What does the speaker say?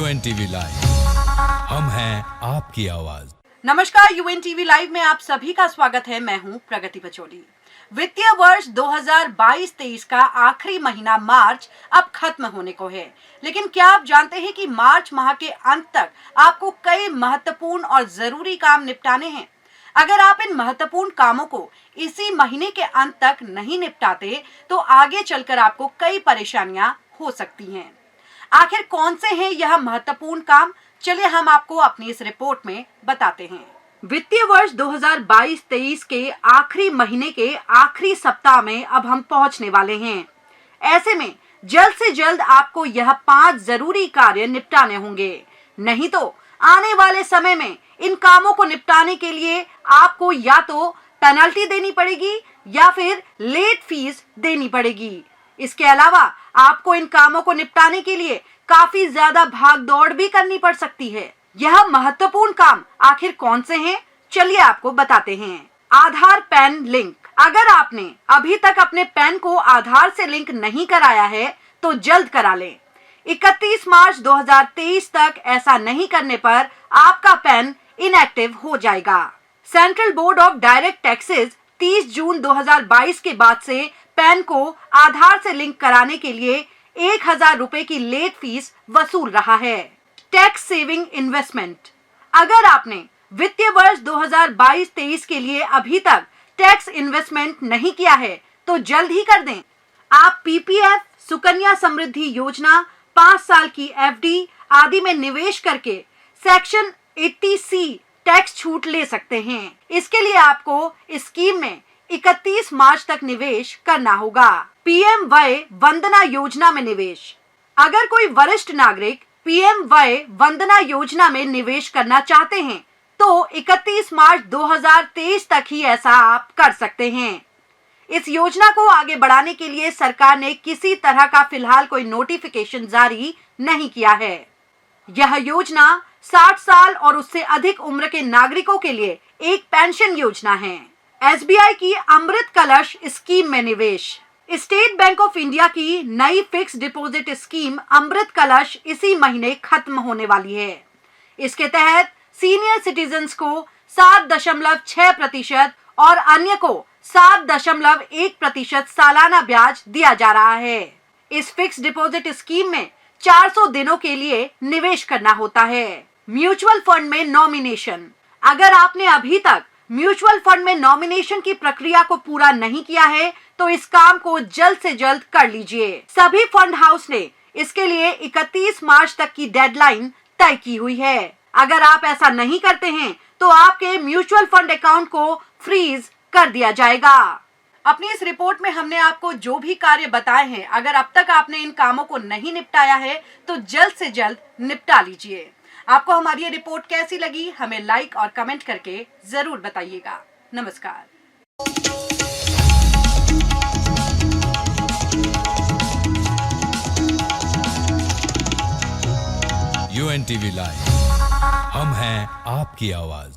UNTV live, हम हैं आपकी आवाज। नमस्कार, UNTV लाइव में आप सभी का स्वागत है। मैं हूं प्रगति पचौली। वित्तीय वर्ष 2022-23 का आखिरी महीना मार्च अब खत्म होने को है, लेकिन क्या आप जानते हैं कि मार्च माह के अंत तक आपको कई महत्वपूर्ण और जरूरी काम निपटाने हैं। अगर आप इन महत्वपूर्ण कामों को इसी महीने के अंत तक नहीं निपटाते तो आगे चलकर आपको कई परेशानियां हो सकती हैं। आखिर कौन से हैं यह महत्वपूर्ण काम, चलिए हम आपको अपनी इस रिपोर्ट में बताते हैं। वित्तीय वर्ष 2022-23 के आखिरी महीने के आखिरी सप्ताह में अब हम पहुंचने वाले हैं। ऐसे में जल्द से जल्द आपको यह 5 जरूरी कार्य निपटाने होंगे, नहीं तो आने वाले समय में इन कामों को निपटाने के लिए आपको या तो पेनल्टी देनी पड़ेगी या फिर लेट फीस देनी पड़ेगी। इसके अलावा आपको इन कामों को निपटाने के लिए काफी ज्यादा भाग दौड़ भी करनी पड़ सकती है। यह महत्वपूर्ण काम आखिर कौन से हैं, चलिए आपको बताते हैं। आधार पैन लिंक। अगर आपने अभी तक अपने पैन को आधार से लिंक नहीं कराया है तो जल्द करा लें। 31 मार्च 2023 तक ऐसा नहीं करने पर आपका पैन इनएक्टिव हो जाएगा। Central board of direct taxes 30 जून 2022 के बाद से पैन को आधार से लिंक कराने के लिए 1000 रुपए की लेट फीस वसूल रहा है। Tax saving investment. अगर आपने वित्तीय वर्ष 2022-23 के लिए अभी तक टैक्स इन्वेस्टमेंट नहीं किया है तो जल्द ही कर दें। आप PPF, सुकन्या समृद्धि योजना, 5 साल की FD आदि में निवेश करके सेक्शन 80C टैक्स छूट ले सकते हैं। इसके लिए आपको इस स्कीम में 31 मार्च तक निवेश करना होगा। PM वय वंदना योजना में निवेश। अगर कोई वरिष्ठ नागरिक PM वय वंदना योजना में निवेश करना चाहते हैं तो 31 मार्च 2023 तक ही ऐसा आप कर सकते हैं। इस योजना को आगे बढ़ाने के लिए सरकार ने किसी तरह का फिलहाल कोई नोटिफिकेशन जारी नहीं किया है। यह योजना 60 साल और उससे अधिक उम्र के नागरिकों के लिए एक पेंशन योजना है। SBI की अमृत कलश स्कीम में निवेश। स्टेट बैंक ऑफ इंडिया की नई फिक्स डिपॉजिट स्कीम अमृत कलश इसी महीने खत्म होने वाली है। इसके तहत सीनियर सिटीजन्स को 7.6% और अन्य को 7.1% सालाना ब्याज दिया जा रहा है। इस फिक्स डिपॉजिट स्कीम में 400 दिनों के लिए निवेश करना होता है। म्यूचुअल फंड में नॉमिनेशन। अगर आपने अभी तक म्यूचुअल फंड में नॉमिनेशन की प्रक्रिया को पूरा नहीं किया है तो इस काम को जल्द से जल्द कर लीजिए। सभी फंड हाउस ने इसके लिए 31 मार्च तक की डेडलाइन तय की हुई है। अगर आप ऐसा नहीं करते हैं तो आपके म्यूचुअल फंड अकाउंट को फ्रीज कर दिया जाएगा। अपनी इस रिपोर्ट में हमने आपको जो भी कार्य बताए हैं, अगर अब तक आपने इन कामों को नहीं निपटाया है तो जल्द से जल्द निपटा लीजिए। आपको हमारी ये रिपोर्ट कैसी लगी, हमें लाइक और कमेंट करके जरूर बताइएगा। नमस्कार। UNTV लाइव, हम हैं आपकी आवाज।